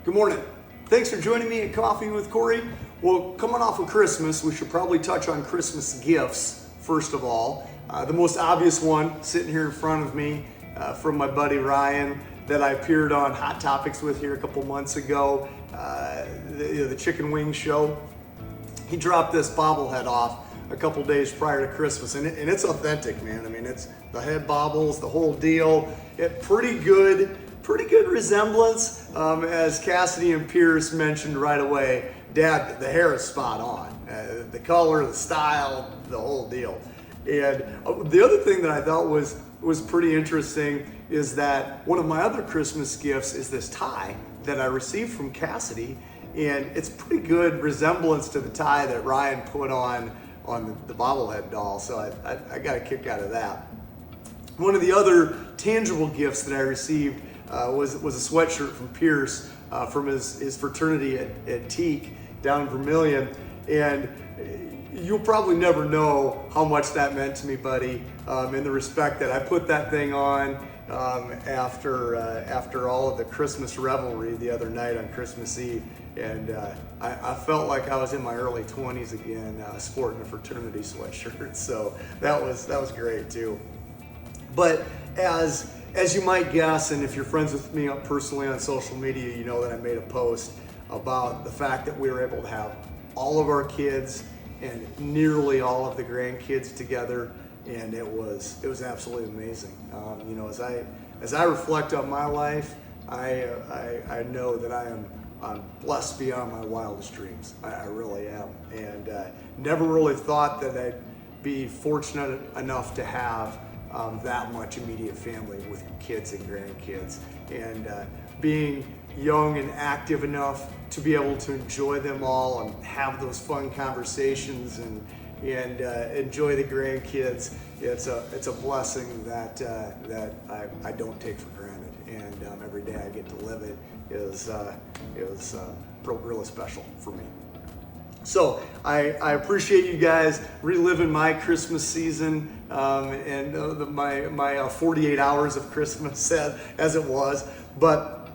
Good morning. Thanks for joining me at Coffee with Kory. Well, coming off of Christmas, we should probably touch on Christmas gifts first of all. The most obvious one sitting here in front of me from my buddy Ryan that I appeared on Hot Topics with here a couple months ago, the chicken wing show. He dropped this bobblehead off a couple days prior to Christmas, and it's authentic, man. I mean, it's the head bobbles, the whole deal. Pretty good resemblance. As Cassidy and Pierce mentioned right away, Dad, the hair is spot on. The color, the style, the whole deal. And the other thing that I thought was pretty interesting is that one of my other Christmas gifts is this tie that I received from Cassidy, and it's pretty good resemblance to the tie that Ryan put on the bobblehead doll, so I got a kick out of that. One of the other tangible gifts that I received was a sweatshirt from Pierce from his fraternity at Teak down in Vermilion, and you'll probably never know how much that meant to me, buddy, in the respect that I put that thing on after all of the Christmas revelry the other night on Christmas Eve, and I felt like I was in my early 20s again, sporting a fraternity sweatshirt. So that was great too. But as you might guess, and if you're friends with me personally on social media, you know that I made a post about the fact that we were able to have all of our kids and nearly all of the grandkids together, and it was absolutely amazing. As I reflect on my life, I know that I'm blessed beyond my wildest dreams. I really am, and never really thought that I'd be fortunate enough to have that much immediate family with kids and grandkids, and being young and active enough to be able to enjoy them all and have those fun conversations and enjoy the grandkids. It's a blessing that I don't take for granted, and every day I get to live it is really special for me. So I appreciate you guys reliving my Christmas season and my 48 hours of Christmas as it was. But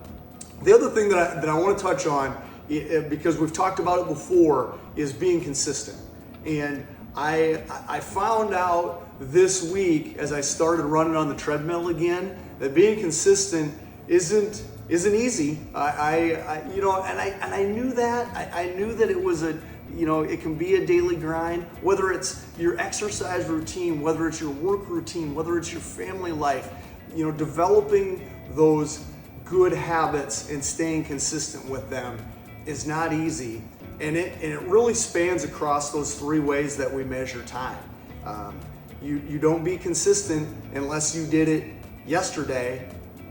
the other thing that I want to touch on, because we've talked about it before, is being consistent. And I found out this week as I started running on the treadmill again that being consistent isn't easy. I knew that. I knew that it was it can be a daily grind, whether it's your exercise routine, whether it's your work routine, whether it's your family life, developing those good habits and staying consistent with them is not easy. And it really spans across those three ways that we measure time. You don't be consistent unless you did it yesterday.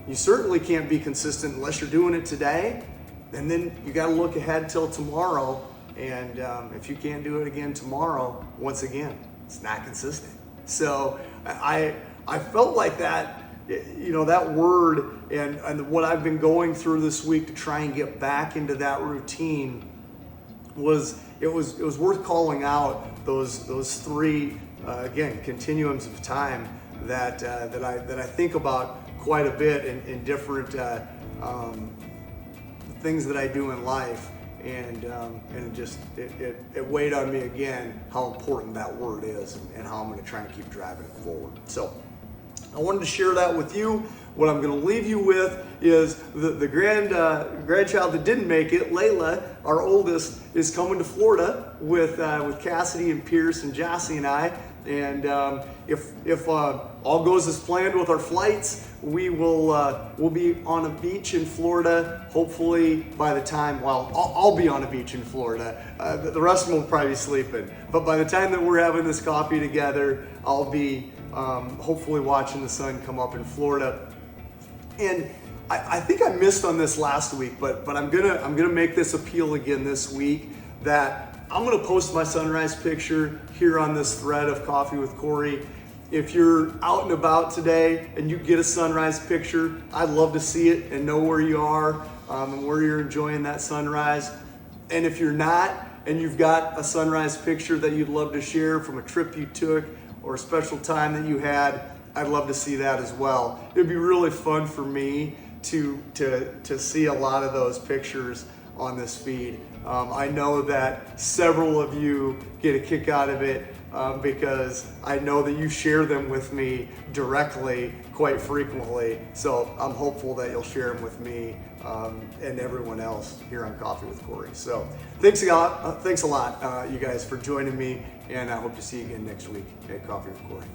You certainly can't be consistent unless you're doing it today. And then you got to look ahead till tomorrow. And if you can't do it again tomorrow, once again, it's not consistent. So I felt like that, that word and what I've been going through this week to try and get back into that routine was worth calling out those three again continuums of time that I think about quite a bit in different things that I do in life. And it weighed on me again how important that word is and how I'm going to try and keep driving it forward. So I wanted to share that with you. What I'm going to leave you with is the grandchild that didn't make it, Layla, our oldest, is coming to Florida with Cassidy and Pierce and Jossie and I. And if all goes as planned with our flights, we'll be on a beach in Florida. Hopefully by the time, I'll be on a beach in Florida. The rest of them will probably be sleeping. But by the time that we're having this coffee together, I'll be hopefully watching the sun come up in Florida. And I think I missed on this last week, but I'm gonna make this appeal again this week that I'm gonna post my sunrise picture here on this thread of Coffee with Kory. If you're out and about today and you get a sunrise picture, I'd love to see it and know where you are and where you're enjoying that sunrise. And if you're not, and you've got a sunrise picture that you'd love to share from a trip you took or a special time that you had, I'd love to see that as well. It'd be really fun for me to see a lot of those pictures on this feed. I know that several of you get a kick out of it because I know that you share them with me directly quite frequently. So I'm hopeful that you'll share them with me and everyone else here on Coffee with Kory. So thanks a lot, you guys, for joining me, and I hope to see you again next week at Coffee with Kory.